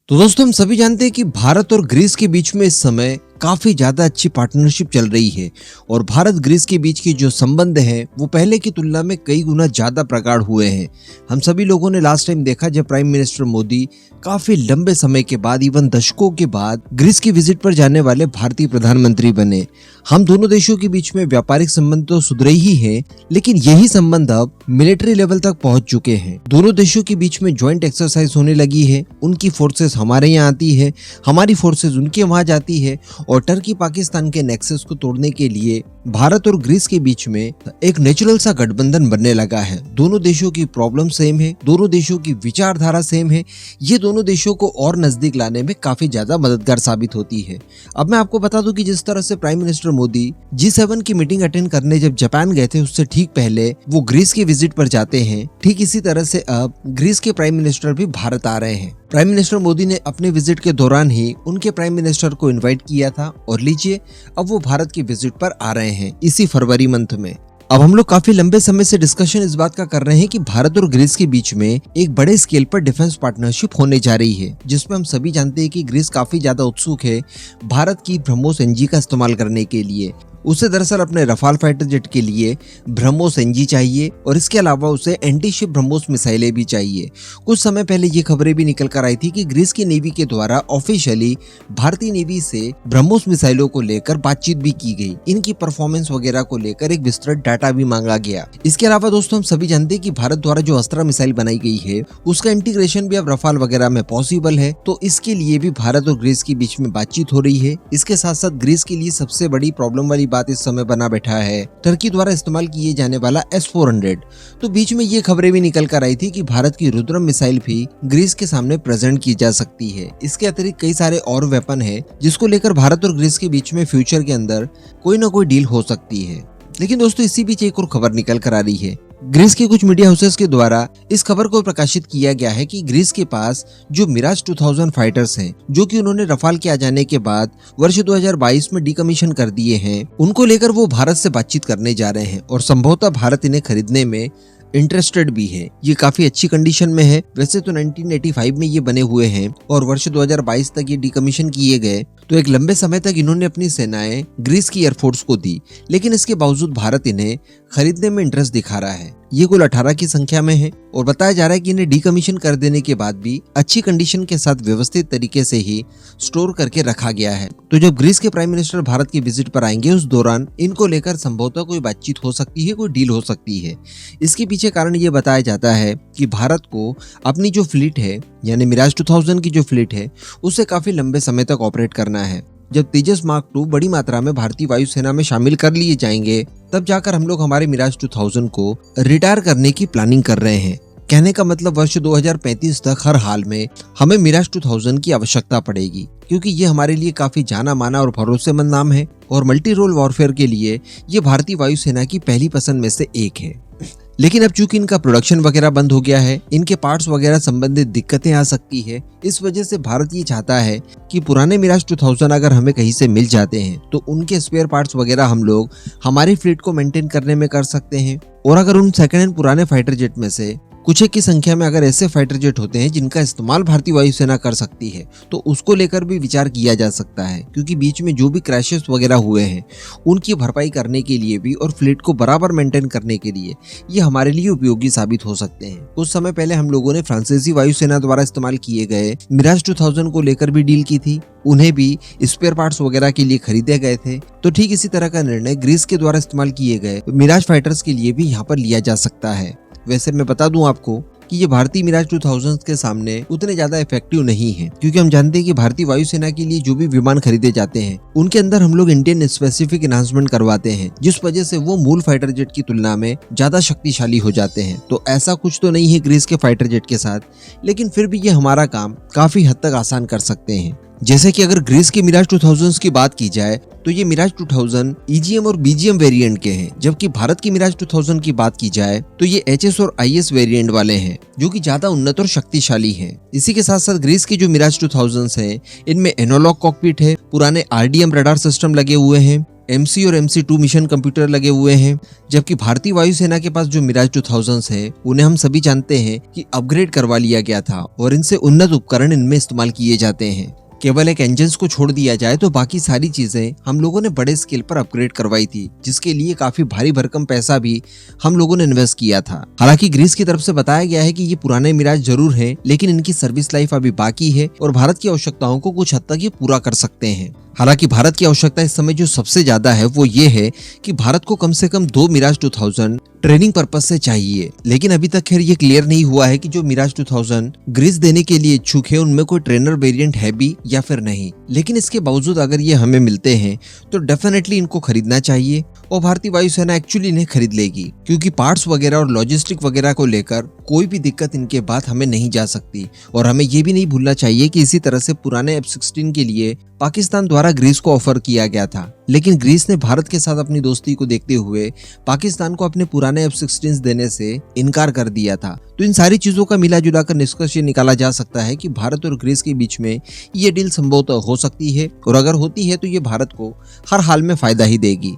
तो दोस्तों हम सभी जानते हैं कि भारत और ग्रीस के बीच में इस समय काफी ज्यादा अच्छी पार्टनरशिप चल रही है और भारत ग्रीस के बीच की जो संबंध है वो पहले की तुलना में कई गुना ज्यादा प्रगाढ़ हुए हैं। हम सभी लोगों ने लास्ट टाइम देखा जब प्राइम मिनिस्टर मोदी काफी लंबे समय के बाद, इवन दशकों के बाद, ग्रीस की विजिट पर जाने वाले भारतीय प्रधानमंत्री बने। हम दोनों देशों के बीच में व्यापारिक संबंध तो सुधरे ही हैं, लेकिन यही संबंध अब मिलिट्री लेवल तक पहुंच चुके हैं। दोनों देशों के बीच में ज्वाइंट एक्सरसाइज होने लगी है। उनकी फोर्सेस हमारे यहाँ आती है, हमारी फोर्सेस उनके वहां जाती है और टर्की पाकिस्तान के नेक्सस को तोड़ने के लिए भारत और ग्रीस के बीच में एक नेचुरल सा गठबंधन बनने लगा है। दोनों देशों की प्रॉब्लम सेम है, दोनों देशों की विचारधारा सेम है। ये दोनों देशों को और नजदीक लाने में काफी ज्यादा मददगार साबित होती है। अब मैं आपको बता दूं कि जिस तरह से प्राइम मिनिस्टर मोदी G7 की मीटिंग अटेंड करने जब जापान गए थे, उससे ठीक पहले वो ग्रीस की विजिट पर जाते हैं, ठीक इसी तरह से अब ग्रीस के प्राइम मिनिस्टर भी भारत आ रहे हैं। प्राइम मिनिस्टर मोदी ने अपने विजिट के दौरान ही उनके प्राइम मिनिस्टर को इनवाइट किया था और लीजिए अब वो भारत की विजिट पर आ रहे हैं इसी फरवरी मंथ में। अब हम लोग काफी लंबे समय से डिस्कशन इस बात का कर रहे हैं कि भारत और ग्रीस के बीच में एक बड़े स्केल पर डिफेंस पार्टनरशिप होने जा रही है, जिसमें हम सभी जानते हैं कि ग्रीस काफी ज्यादा उत्सुक है भारत की ब्रह्मोस एनजी का इस्तेमाल करने के लिए। उसे दरअसल अपने रफाल फाइटर जेट के लिए ब्रह्मोस एनजी चाहिए और इसके अलावा उसे एंटी शिप ब्रह्मोस मिसाइलें भी चाहिए। कुछ समय पहले ये खबरें भी निकल कर आई थी कि ग्रीस की नेवी के द्वारा ऑफिशियली भारतीय नेवी से ब्रह्मोस मिसाइलों को लेकर बातचीत भी की गई। इनकी परफॉर्मेंस वगैरह को लेकर एक विस्तृत डाटा भी मांगा गया। इसके अलावा दोस्तों हम सभी जानते हैं कि भारत द्वारा जो अस्त्रा मिसाइल बनाई गई है उसका इंटीग्रेशन भी अब रफाल वगैरह में पॉसिबल है, तो इसके लिए भी भारत और ग्रीस के बीच में बातचीत हो रही है। इसके साथ साथ ग्रीस के लिए सबसे बड़ी प्रॉब्लम वाली बात इस समय बना बैठा है टर्की द्वारा इस्तेमाल किए जाने वाला S-400। तो बीच में ये खबरें भी निकल कर आई थी कि भारत की रुद्रम मिसाइल भी ग्रीस के सामने प्रेजेंट की जा सकती है। इसके अतिरिक्त कई सारे और वेपन है जिसको लेकर भारत और ग्रीस के बीच में फ्यूचर के अंदर कोई ना कोई डील हो सकती है। लेकिन दोस्तों इसी बीच एक और खबर निकल कर आ रही है। ग्रीस के कुछ मीडिया हाउसेस के द्वारा इस खबर को प्रकाशित किया गया है कि ग्रीस के पास जो मिराज 2000 फाइटर्स हैं, जो कि उन्होंने रफाल के आ जाने के बाद वर्ष 2022 में डीकमीशन कर दिए हैं, उनको लेकर वो भारत से बातचीत करने जा रहे हैं और संभवतः भारत इन्हें खरीदने में इंटरेस्टेड भी है। ये काफी अच्छी कंडीशन में है। वैसे तो 1985 में ये बने हुए हैं और वर्ष 2022 तक ये डीकमीशन किए गए, तो एक लंबे समय तक इन्होंने अपनी सेनाएं ग्रीस की एयरफोर्स को दी, लेकिन इसके बावजूद भारत इन्हें खरीदने में इंटरेस्ट दिखा रहा है। ये कुल 18 की संख्या में है और बताया जा रहा है कि इन्हें डीकमीशन कर देने के बाद भी अच्छी कंडीशन के साथ व्यवस्थित तरीके से ही स्टोर करके रखा गया है। तो जब ग्रीस के प्राइम मिनिस्टर भारत की विजिट पर आएंगे उस दौरान इनको लेकर संभवतः कोई बातचीत हो सकती है, कोई डील हो सकती है। इसके पीछे कारण ये बताया जाता है कि भारत को अपनी जो फ्लीट है यानी मिराज 2000 की जो फ्लीट है उसे काफी लंबे समय तक ऑपरेट करना है। जब तेजस मार्क 2 बड़ी मात्रा में भारतीय वायुसेना में शामिल कर लिए जाएंगे तब जाकर हम लोग हमारे मिराज 2000 को रिटायर करने की प्लानिंग कर रहे हैं। कहने का मतलब वर्ष 2035 तक हर हाल में हमें मिराज 2000 की आवश्यकता पड़ेगी, क्योंकि ये हमारे लिए काफी जाना माना और भरोसेमंद नाम है और मल्टी रोल वॉरफेयर के लिए ये भारतीय वायुसेना की पहली पसंद में से एक है। लेकिन अब चूंकि इनका प्रोडक्शन वगैरह बंद हो गया है, इनके पार्ट्स वगैरह संबंधित दिक्कतें आ सकती है। इस वजह से भारत ये चाहता है कि पुराने मिराज 2000 अगर हमें कहीं से मिल जाते हैं तो उनके स्पेयर पार्ट्स वगैरह हम लोग हमारी फ्लीट को मेंटेन करने में कर सकते हैं। और अगर उन सेकंड हैंड पुराने फाइटर जेट में से कुछ एक की संख्या में अगर ऐसे फाइटर जेट होते हैं जिनका इस्तेमाल भारतीय वायुसेना कर सकती है तो उसको लेकर भी विचार किया जा सकता है, क्योंकि बीच में जो भी क्रैशेस वगैरह हुए हैं उनकी भरपाई करने के लिए भी और फ्लीट को बराबर मेंटेन करने के लिए ये हमारे लिए उपयोगी साबित हो सकते हैं। कुछ समय पहले हम लोगों ने फ्रांसीसी वायुसेना द्वारा इस्तेमाल किए गए मिराज 2000 को लेकर भी डील की थी, उन्हें भी स्पेयर पार्ट्स वगैरह के लिए खरीदे गए थे। तो ठीक इसी तरह का निर्णय ग्रीस के द्वारा इस्तेमाल किए गए मिराज फाइटर्स के लिए भी यहाँ पर लिया जा सकता है। वैसे मैं बता दूं आपको कि ये भारतीय मिराज 2000 के सामने उतने ज्यादा इफेक्टिव नहीं है, क्योंकि हम जानते हैं कि भारतीय वायुसेना के लिए जो भी विमान खरीदे जाते हैं उनके अंदर हम लोग इंडियन स्पेसिफिक एनहांसमेंट करवाते हैं, जिस वजह से वो मूल फाइटर जेट की तुलना में ज्यादा शक्तिशाली हो जाते हैं। तो ऐसा कुछ तो नहीं है ग्रीस के फाइटर जेट के साथ, लेकिन फिर भी ये हमारा काम काफी हद तक आसान कर सकते हैं। जैसे कि अगर ग्रीस के मिराज 2000 की बात की जाए तो ये मिराज 2000 EGM और BGM वेरिएंट के हैं, जबकि भारत की मिराज 2000 की बात की जाए तो ये HS और IS वेरिएंट वाले हैं, जो कि ज्यादा उन्नत और शक्तिशाली हैं। इसी के साथ साथ ग्रीस के जो मिराज 2000 हैं इनमें एनालॉग कॉकपिट है, पुराने RDM रडार सिस्टम लगे हुए हैं, MC और MC2 मिशन कंप्यूटर लगे हुए हैं, जबकि भारतीय वायुसेना के पास जो मिराज 2000 है उन्हें हम सभी जानते हैं कि अपग्रेड करवा लिया गया था और इनसे उन्नत उपकरण इनमें इस्तेमाल किए जाते हैं। केवल एक इंजन को छोड़ दिया जाए तो बाकी सारी चीजें हम लोगों ने बड़े स्केल पर अपग्रेड करवाई थी, जिसके लिए काफी भारी भरकम पैसा भी हम लोगों ने इन्वेस्ट किया था। हालांकि ग्रीस की तरफ से बताया गया है कि ये पुराने मिराज जरूर हैं, लेकिन इनकी सर्विस लाइफ अभी बाकी है और भारत की आवश्यकताओं को कुछ हद तक ये पूरा कर सकते हैं। हालांकि भारत की आवश्यकता इस समय जो सबसे ज्यादा है वो ये है कि भारत को कम से कम 2 मिराज 2000 ट्रेनिंग पर्पस से चाहिए, लेकिन अभी तक खैर ये क्लियर नहीं हुआ है कि जो मिराज 2000 ग्रीस देने के लिए इच्छुक है उनमें कोई ट्रेनर वेरिएंट है भी या फिर नहीं। लेकिन इसके बावजूद अगर ये हमें मिलते हैं तो डेफिनेटली इनको खरीदना चाहिए और भारतीय वायुसेना एक्चुअली इन्हें खरीद लेगी, क्योंकि पार्ट्स वगैरह और लॉजिस्टिक वगैरह को लेकर कोई भी दिक्कत इनके बाद हमें नहीं जा सकती। और हमें ये भी नहीं भूलना चाहिए कि इसी तरह से पुराने F-16 के लिए पाकिस्तान द्वारा ग्रीस को ऑफर किया गया था, लेकिन ग्रीस ने भारत के साथ अपनी दोस्ती को देखते हुए पाकिस्तान को अपने पुराने F-16 देने से इनकार कर दिया था। तो इन सारी चीजों का मिला जुला कर निष्कर्ष ये निकाला जा सकता है कि भारत और ग्रीस के बीच में ये डील संभवतः हो सकती है, और अगर होती है तो ये भारत को हर हाल में फायदा ही देगी।